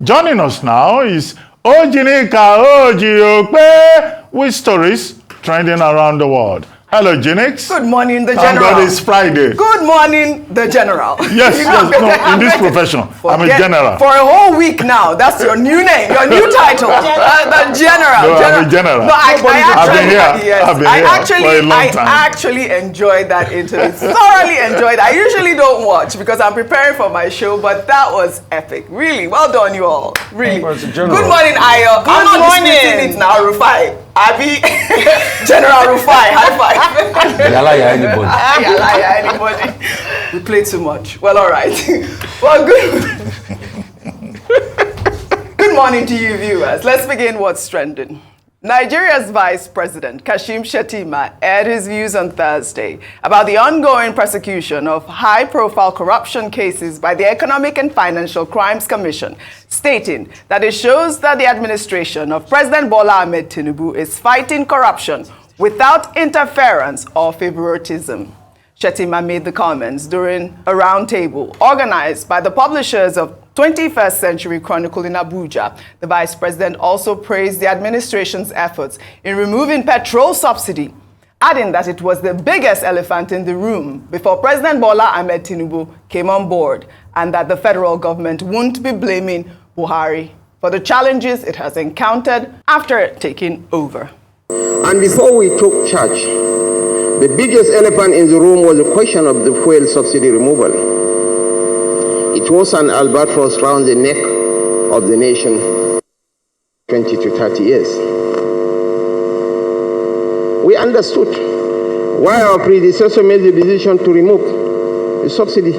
Joining us now is OjyOkpe with stories trending around the world. Hello, Jinx. Good morning, the Thank General. God it's Friday. Good morning, the General. Yes, yes. No, in this profession, I'm a general. For a whole week now, that's your new name, your new title. The General. No, I'm a general. No, I've been here. Yes, I've been here for a long time. I actually enjoyed that interview. Thoroughly enjoyed it. I usually don't watch because I'm preparing for my show, but that was epic. Really, well done, you all. Really. Good morning, Ayo. I'm not disputing it now, Rufai. Abi, General Rufai, high five. Anybody. We play too much. Well, all right. Well, good morning to you, viewers. Let's begin what's trending. Nigeria's Vice President, Kashim Shettima, aired his views on Thursday about the ongoing prosecution of high-profile corruption cases by the Economic and Financial Crimes Commission, stating that it shows that the administration of President Bola Ahmed Tinubu is fighting corruption without interference or favoritism. Shettima made the comments during a roundtable organized by the publishers of 21st Century Chronicle in Abuja. The Vice President also praised the administration's efforts in removing petrol subsidy, adding that it was the biggest elephant in the room before President Bola Ahmed Tinubu came on board, and that the federal government won't be blaming Buhari for the challenges it has encountered after taking over. And before we took charge, the biggest elephant in the room was the question of the fuel subsidy removal. It was an albatross round the neck of the nation 20 to 30 years. We understood why our predecessor made the decision to remove the subsidy,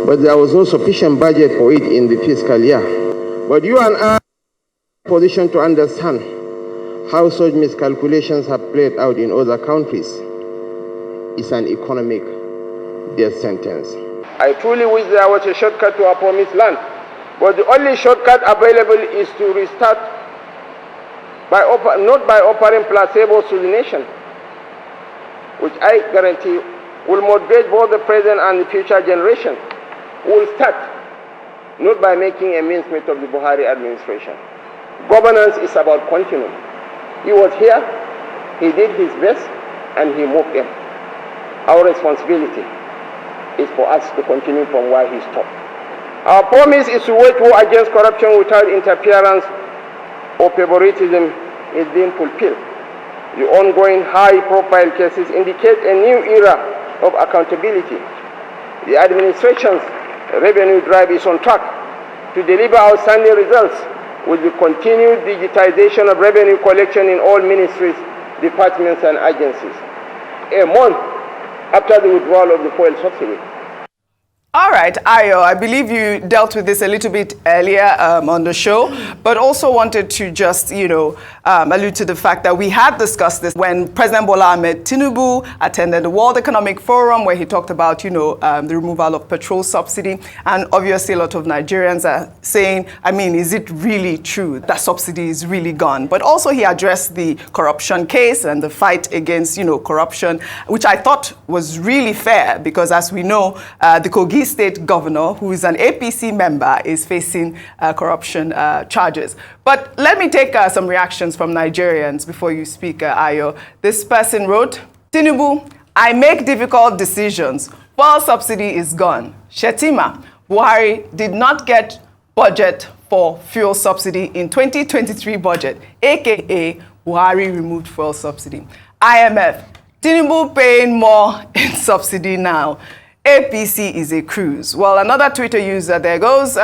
but there was no sufficient budget for it in the fiscal year. But you and I are in a position to understand how such miscalculations have played out in other countries. It's an economic death sentence. I truly wish there was a shortcut to our promised land, but the only shortcut available is to restart not by offering placebos to the nation, which I guarantee will motivate both the present and the future generation. We will start not by making a mincemeat of the Buhari administration. Governance is about continuum. He was here, he did his best, and he moved them. Our responsibility is for us to continue from where he stopped. Our promise is to wage war against corruption without interference or favoritism is being fulfilled. The ongoing high-profile cases indicate a new era of accountability. The administration's revenue drive is on track to deliver outstanding results with the continued digitization of revenue collection in all ministries, departments, and agencies. A month after the withdrawal of the fuel subsidy. All right, Ayo, I believe you dealt with this a little bit earlier on the show, but also wanted to just, allude to the fact that we had discussed this when President Bola Ahmed Tinubu attended the World Economic Forum, where he talked about, the removal of petrol subsidy. And obviously a lot of Nigerians are saying, is it really true that subsidy is really gone? But also he addressed the corruption case and the fight against, corruption, which I thought was really fair because, as we know, the Kogi State governor, who is an APC member, is facing corruption charges. But let me take some reactions from Nigerians before you speak, Ayo. This person wrote, Tinubu, I make difficult decisions. Fuel subsidy is gone. Shettima, Buhari did not get budget for fuel subsidy in 2023 budget, aka Buhari removed fuel subsidy. IMF, Tinubu paying more in subsidy now. APC is a cruise. Well, another Twitter user there goes,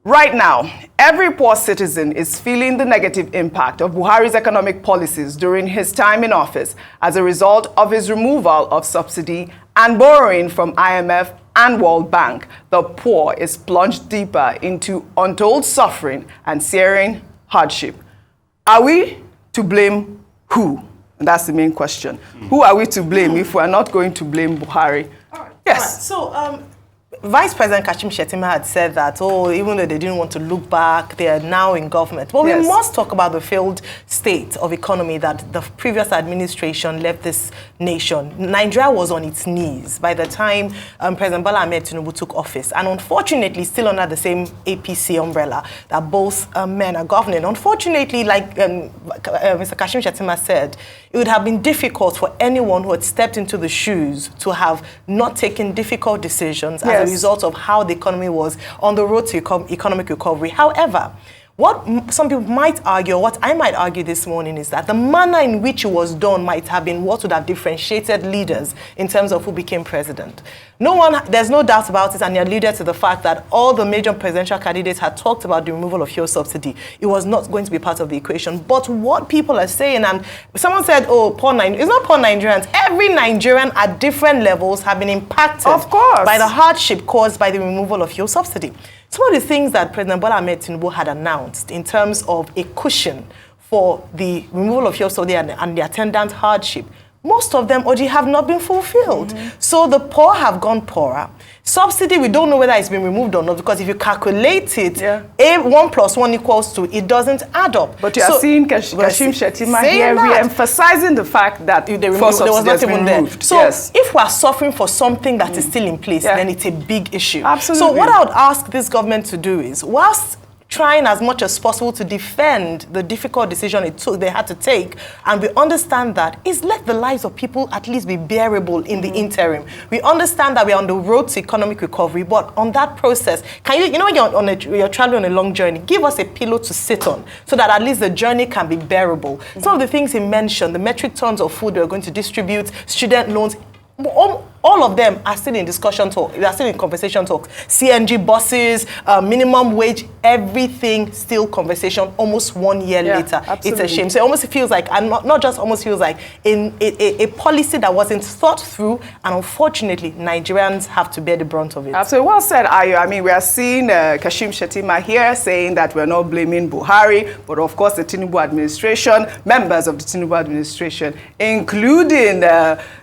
right now, every poor citizen is feeling the negative impact of Buhari's economic policies during his time in office as a result of his removal of subsidy and borrowing from IMF and World Bank. The poor is plunged deeper into untold suffering and searing hardship. Are we to blame who? And that's the main question. Who are we to blame if we're not going to blame Buhari? All right. Yes. All right. So Vice President Kashim Shettima had said that, oh, even though they didn't want to look back, they are now in government. But we must talk about the failed state of economy that the previous administration left this nation. Nigeria was on its knees by the time President Bola Ahmed Tinubu took office. And unfortunately, still under the same APC umbrella that both men are governing. Unfortunately, like Mr. Kashim Shettima said, it would have been difficult for anyone who had stepped into the shoes to have not taken difficult decisions as a result of how the economy was on the road to economic recovery. However, what some people might argue, what I might argue this morning, is that the manner in which it was done might have been what would have differentiated leaders in terms of who became president. There's no doubt about it, and you alluded to the fact that all the major presidential candidates had talked about the removal of fuel subsidy. It was not going to be part of the equation. But what people are saying, and someone said, oh, poor Nigerians. It's not poor Nigerians. Every Nigerian at different levels have been impacted by the hardship caused by the removal of fuel subsidy. Some of the things that President Bola Ahmed Tinubu had announced in terms of a cushion for the removal of fuel subsidy and the attendant hardship, most of them, Oji, have not been fulfilled. So the poor have gone poorer. Subsidy, we don't know whether it's been removed or not, because if you calculate it, 1 + 1 = 2, it doesn't add up. But you are seeing Kashim Shettima here re-emphasizing the fact that there was not even there. So if we are suffering for something that is still in place, then it's a big issue. Absolutely. So what I would ask this government to do is, whilst trying as much as possible to defend the difficult decision they had to take, and we understand that, is let the lives of people at least be bearable in the interim. We understand that we're on the road to economic recovery, but on that process, can you know when you're traveling on a long journey, give us a pillow to sit on so that at least the journey can be bearable. Some of the things he mentioned, the metric tons of food we're going to distribute, student loans, all of them are still in discussion talk. They are still in conversation talks. CNG buses, minimum wage, everything still conversation. Almost 1 year later, it's a shame. So it almost feels like, and not just almost feels like, a policy that wasn't thought through, and unfortunately, Nigerians have to bear the brunt of it. Absolutely, well said, Ayo. I mean, we are seeing Kashim Shettima here saying that we're not blaming Buhari, but of course the Tinubu administration, members of the Tinubu administration, including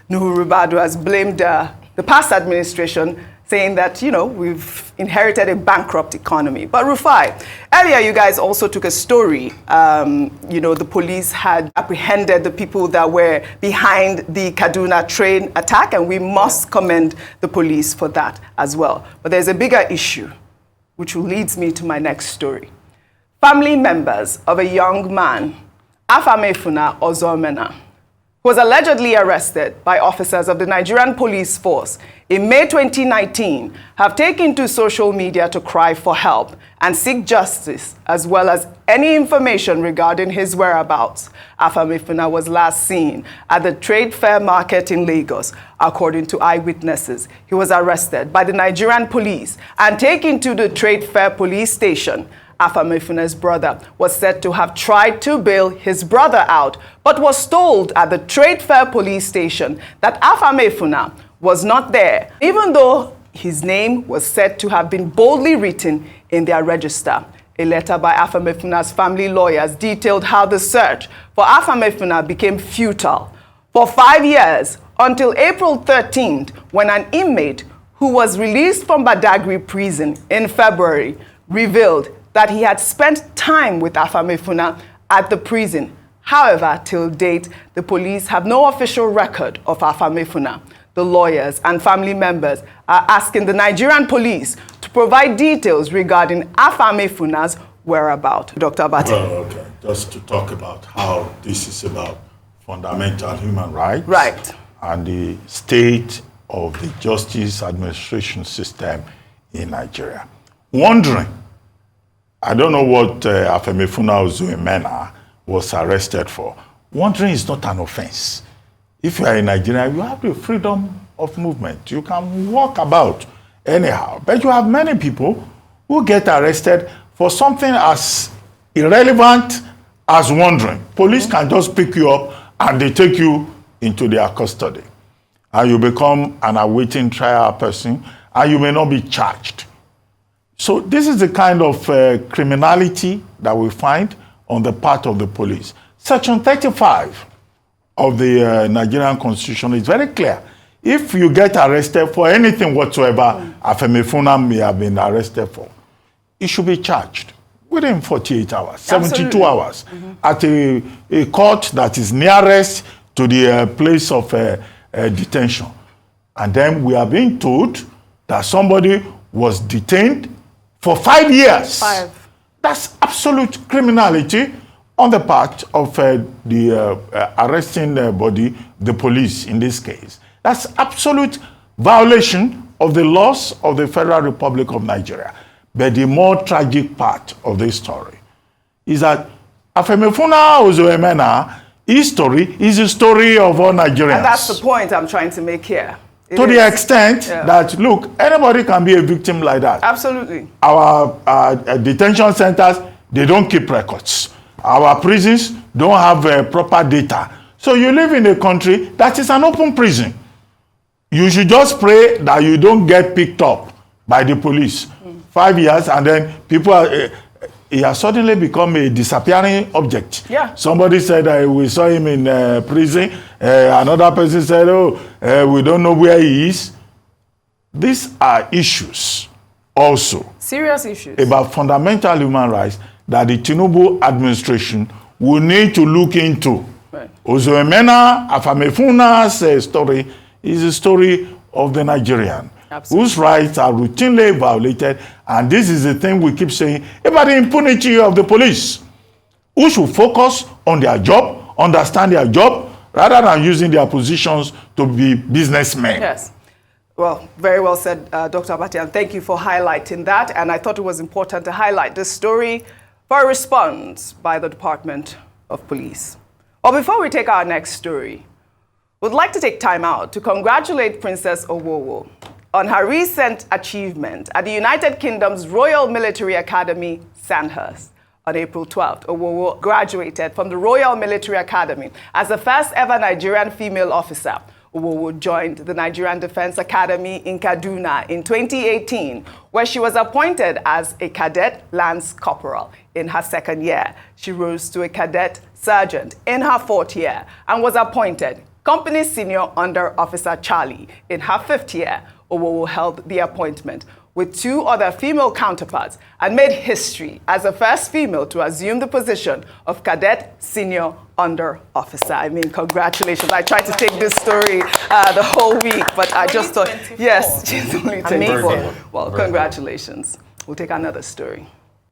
Nuhu Ribadu, has blamed the past administration, saying that, you know, we've inherited a bankrupt economy. But Rufai, earlier you guys also took a story. You know, the police had apprehended the people that were behind the Kaduna train attack, and we must commend the police for that as well. But there's a bigger issue, which leads me to my next story. Family members of a young man, Afamefuna Ozomena, was allegedly arrested by officers of the Nigerian police force in May 2019, have taken to social media to cry for help and seek justice, as well as any information regarding his whereabouts. Afamefuna was last seen at the trade fair market in Lagos. According to eyewitnesses, he was arrested by the Nigerian police and taken to the trade fair police station. Afamefuna brother was said to have tried to bail his brother out, but was told at the trade fair police station that Afamefuna was not there, even though his name was said to have been boldly written in their register. A letter by Afamefuna family lawyers detailed how the search for Afamefuna became futile for 5 years, until April 13th, when an inmate who was released from Badagry prison in February revealed that he had spent time with Afamefuna at the prison. However, till date, the police have no official record of Afamefuna. The lawyers and family members are asking the Nigerian police to provide details regarding Afamefuna whereabouts. Dr. Abati. Well, okay, just to talk about how this is about fundamental human rights. Right. And the state of the justice administration system in Nigeria. Wondering, I don't know what Afamefuna Ozomena was arrested for. Wandering is not an offense. If you are in Nigeria, you have the freedom of movement. You can walk about anyhow. But you have many people who get arrested for something as irrelevant as wandering. Police can just pick you up and they take you into their custody. And you become an awaiting trial person, and you may not be charged. So this is the kind of criminality that we find on the part of the police. Section 35 of the Nigerian Constitution is very clear. If you get arrested for anything whatsoever, Afamefuna may have been arrested for, it should be charged within 48 hours, 72 hours, at a court that is nearest to the place of detention. And then we are being told that somebody was detained for 5 years. That's absolute criminality on the part of the arresting body, the police in this case. That's absolute violation of the laws of the Federal Republic of Nigeria. But the more tragic part of this story is that Afamefuna OA, his story is a story of all Nigerians. And that's the point I'm trying to make here. To the extent that, look, anybody can be a victim like that. Absolutely. Our detention centers, they don't keep records. Our prisons don't have proper data. So you live in a country that is an open prison. You should just pray that you don't get picked up by the police. 5 years, and then people are, he has suddenly become a disappearing object. Yeah. Somebody said we saw him in prison. Another person said, we don't know where he is. These are issues also. Serious issues. About fundamental human rights that the Tinubu administration will need to look into. Right. Ozoemena Afamefuna story is a story of the Nigerian. Absolutely. Whose rights are routinely violated, and this is the thing we keep saying about the impunity of the police, who should focus on their job, understand their job, rather than using their positions to be businessmen. Yes. Well, very well said, Dr. Abati, and thank you for highlighting that. And I thought it was important to highlight this story for a response by the Department of Police. Well, before we take our next story, we'd like to take time out to congratulate Princess Owowo on her recent achievement at the United Kingdom's Royal Military Academy, Sandhurst. On April 12th, Owowo graduated from the Royal Military Academy as the first ever Nigerian female officer. Owowo joined the Nigerian Defense Academy in Kaduna in 2018, where she was appointed as a cadet lance corporal. In her second year, she rose to a cadet sergeant in her fourth year and was appointed Company Senior Under Officer Charlie in her fifth year. Owowo held the appointment with two other female counterparts and made history as the first female to assume the position of Cadet Senior Under Officer. I mean, congratulations. I tried to take this story the whole week, but I just thought, yes, she's only 24. Well, congratulations. We'll take another story.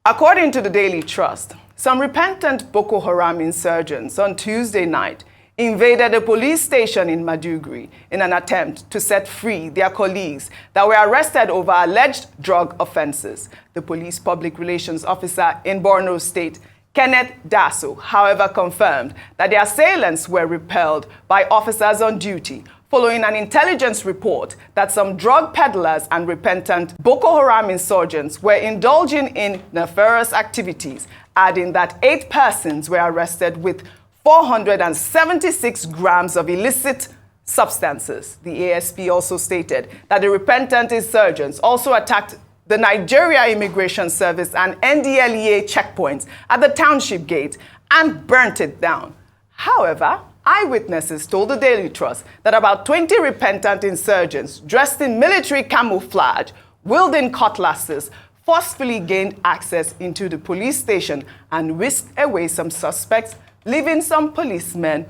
According to the Daily Trust, some repentant Boko Haram insurgents on Tuesday night invaded a police station in Maiduguri in an attempt to set free their colleagues that were arrested over alleged drug offenses. The police public relations officer in Borno State, Kenneth Daso, however, confirmed that the assailants were repelled by officers on duty following an intelligence report that some drug peddlers and repentant Boko Haram insurgents were indulging in nefarious activities, adding that 8 persons were arrested with 476 grams of illicit substances. The ASP also stated that the repentant insurgents also attacked the Nigeria Immigration Service and NDLEA checkpoints at the Township Gate and burnt it down. However, eyewitnesses told the Daily Trust that about 20 repentant insurgents dressed in military camouflage, wielding cutlasses, forcefully gained access into the police station and whisked away some suspects, leaving some policemen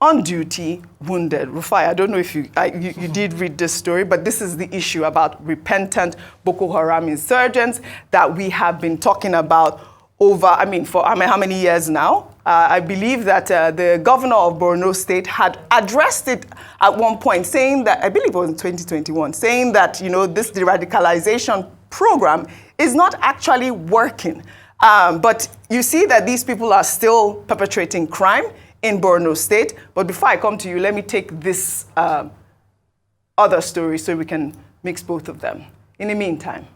on duty wounded. Rufai, I don't know if you did read this story, but this is the issue about repentant Boko Haram insurgents that we have been talking about over, for how many years now? I believe that the governor of Borno State had addressed it at one point, saying that, I believe it was in 2021, saying that, this de-radicalization program is not actually working. But you see that these people are still perpetrating crime in Borno State. But before I come to you, let me take this other story so we can mix both of them. In the meantime,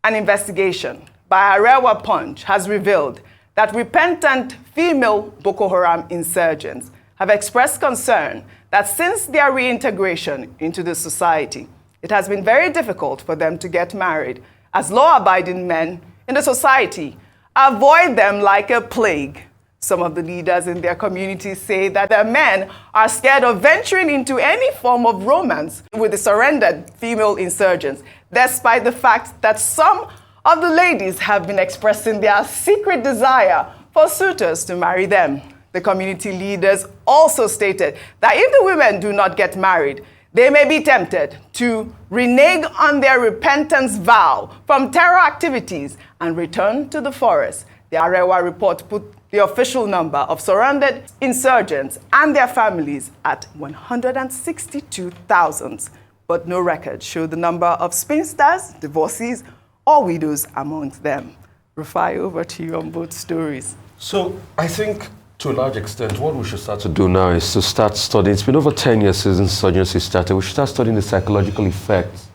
an investigation by Arewa Punch has revealed that repentant female Boko Haram insurgents have expressed concern that since their reintegration into the society, it has been very difficult for them to get married, as law-abiding men in the society avoid them like a plague. Some of the leaders in their communities say that their men are scared of venturing into any form of romance with the surrendered female insurgents, despite the fact that some of the ladies have been expressing their secret desire for suitors to marry them. The community leaders also stated that if the women do not get married, they may be tempted to renege on their repentance vow from terror activities and return to the forest. The Arewa report put the official number of surrounded insurgents and their families at 162,000, but no records show the number of spinsters, divorcees, or widows amongst them. Rufai, over to you on both stories. So I think, to a large extent, what we should start to do now is to start studying. It's been over 10 years since insurgency started. We should start studying the psychological effects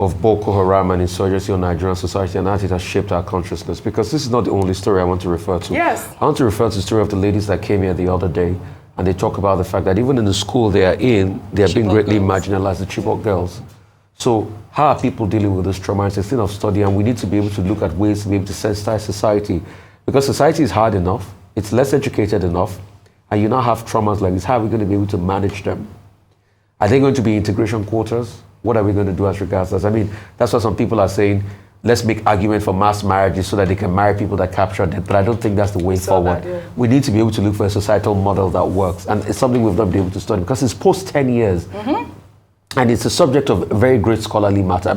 of Boko Haram and insurgency on Nigerian society and how it has shaped our consciousness. Because this is not the only story I want to refer to. Yes. I want to refer to the story of the ladies that came here the other day, and they talk about the fact that even in the school they are in, they are being greatly marginalized, the Chibok girls. So how are people dealing with this trauma? It's a thing of study, and we need to be able to look at ways to be able to sensitize society. Because society is hard enough, it's less educated enough, and you now have traumas like this. How are we going to be able to manage them? Are they going to be integration quotas? What are we going to do as regards that? I mean, that's why some people are saying, let's make argument for mass marriages so that they can marry people that capture them. But I don't think that's the way forward. We need to be able to look for a societal model that works. And it's something we've not been able to study because it's post 10 years. And it's a subject of very great scholarly matter.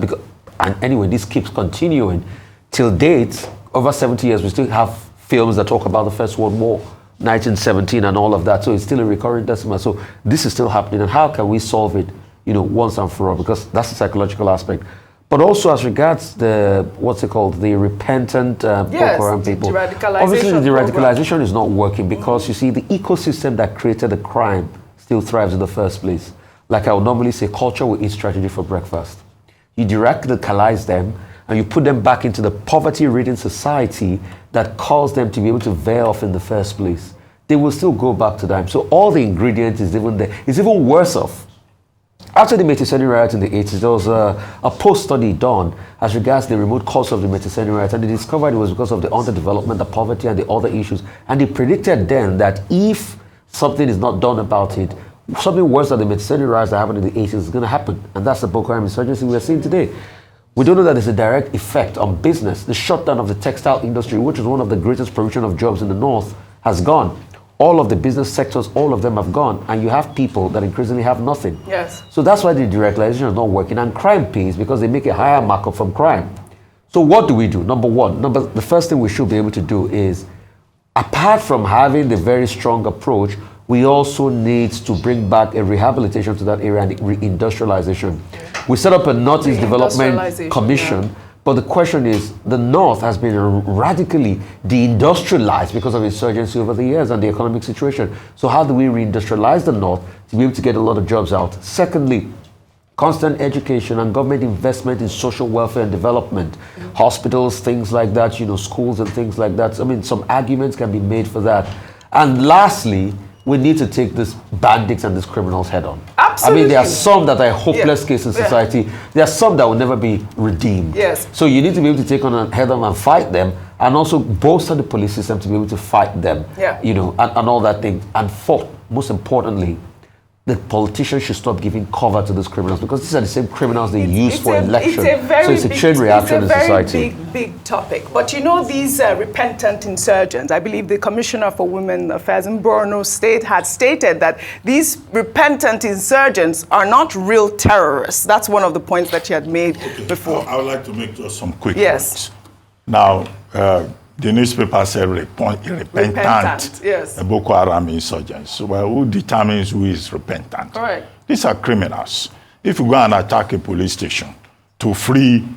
And anyway, this keeps continuing. Till date, over 70 years, we still have films that talk about the First World War, 1917 and all of that. So it's still a recurring decimal. So this is still happening. And how can we solve it, once and for all? Because that's the psychological aspect. But also as regards the, the repentant Boko Haram people. Obviously the radicalization is not working because you see the ecosystem that created the crime still thrives in the first place. Like I would normally say, culture will eat strategy for breakfast. You radicalize them and you put them back into the poverty-ridden society that caused them to be able to veer off in the first place. They will still go back to them. So all the ingredients is even there. It's even worse off. After the Metiseni riot in the 80s, there was a post-study done as regards the remote cause of the Metiseni riot, and they discovered it was because of the underdevelopment, the poverty, and the other issues. And they predicted then that if something is not done about it, something worse than the Metiseni riots that happened in the 80s is going to happen. And that's the Boko Haram insurgency we are seeing today. We don't know that there's a direct effect on business. The shutdown of the textile industry, which is one of the greatest provision of jobs in the north, has gone. All of the business sectors, all of them have gone. And you have people that increasingly have nothing. Yes. So that's why the deradicalization is not working. And crime pays because they make a higher markup from crime. So what do we do? Number one, the first thing we should be able to do is, apart from having the very strong approach, we also need to bring back a rehabilitation to that area and reindustrialization. We set up a Northeast Development Commission, but the question is, the North has been radically deindustrialized because of insurgency over the years and the economic situation. So how do we reindustrialize the North to be able to get a lot of jobs out? Secondly, constant education and government investment in social welfare and development, hospitals, things like that, schools and things like that. I mean, some arguments can be made for that. And lastly, we need to take these bandits and these criminals head on. Absolutely. I mean, there are some that are hopeless cases in society. There are some that will never be redeemed. Yes. So you need to be able to take on and head on and fight them, and also bolster the police system to be able to fight them. And all that thing. And fourth, most importantly, the politicians should stop giving cover to these criminals because these are the same criminals they use for election. So it's a chain reaction in society. It's a very big topic. But these repentant insurgents, I believe the Commissioner for Women Affairs in Borno State had stated that these repentant insurgents are not real terrorists. That's one of the points that she had made before. I would like to make just some quick points. Now, the newspaper said repentant Boko Haram insurgents. Well, who determines who is repentant? Correct. These are criminals. If you go and attack a police station to free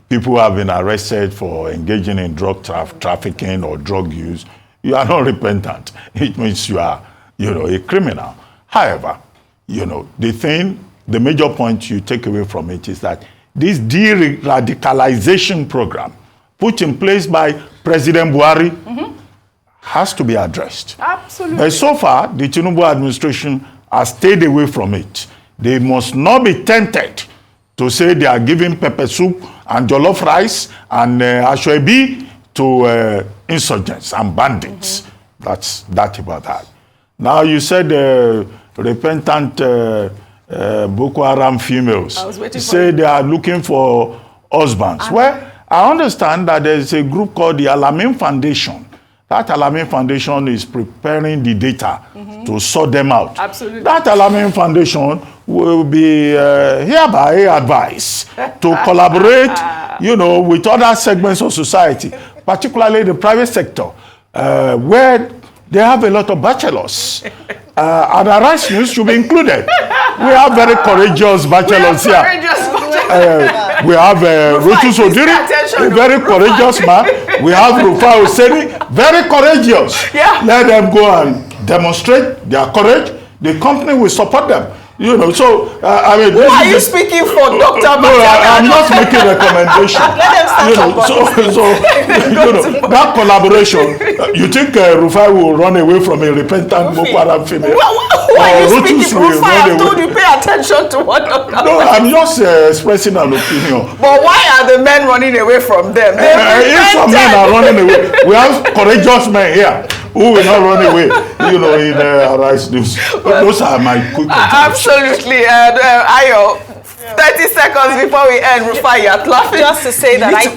people who have been arrested for engaging in drug trafficking or drug use, you are not repentant. It means you are, a criminal. However, the major point you take away from it is that this de-radicalization program put in place by President Buhari has to be addressed. Absolutely. But so far, the Tinubu administration has stayed away from it. They must not be tempted to say they are giving pepper soup and jollof rice and ashwebi to insurgents and bandits. That's that about that. Now you said repentant Boko Haram females. I was waiting You for say you. they are looking for husbands. Well, I understand that there is a group called the Alamein Foundation. That Alamein Foundation is preparing the data to sort them out. Absolutely. That Alamein Foundation will be hereby advised to collaborate, with other segments of society, particularly the private sector, where they have a lot of bachelors. And our rights news should be included. We have very courageous bachelors here. We have Rotus Odiri, a very courageous man. We have Rufai Oseni, very courageous. Yeah. Let them go and demonstrate their courage. The company will support them. I mean, who are you speaking for, Dr. I'm not making recommendation. That collaboration, you think Rufai will run away from a repentant Boko Haram female? Who are you speaking for? Rufai, I told you pay attention to what Dr. No, I'm just expressing an opinion. But why are the men running away from them? If some men are running away, we have courageous men here who will not run away, in Arise News. Those are my quick contributions. Absolutely. Ayo, 30 seconds before we end, Rufai, you're laughing. Just to say that I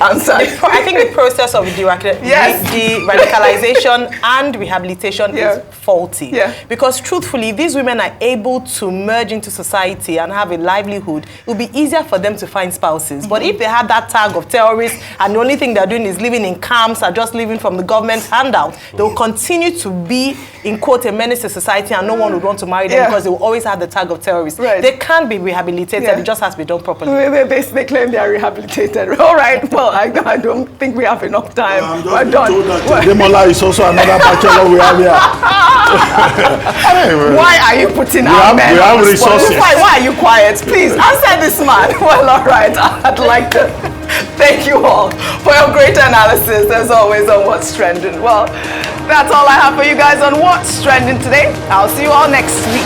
think the process of radicalization and rehabilitation is faulty. Yeah. Because truthfully, these women are able to merge into society and have a livelihood. It will be easier for them to find spouses. But if they have that tag of terrorists and the only thing they're doing is living in camps or just living from the government handout, they will continue to be, in quote, a menace to society, and no one would want to marry them because they will always have the tag of terrorists. Right. They can be rehabilitated. It just has to be done properly. They claim they are rehabilitated. All right. Well, I don't think we have enough time. I'm just told that Demola is also another bachelor we have here. Why are you putting our men on the spot? Why are you quiet? Please answer this man. Well, all right. I'd like to thank you all for your great analysis, as always, on What's Trending. Well, that's all I have for you guys on What's Trending today. I'll see you all next week.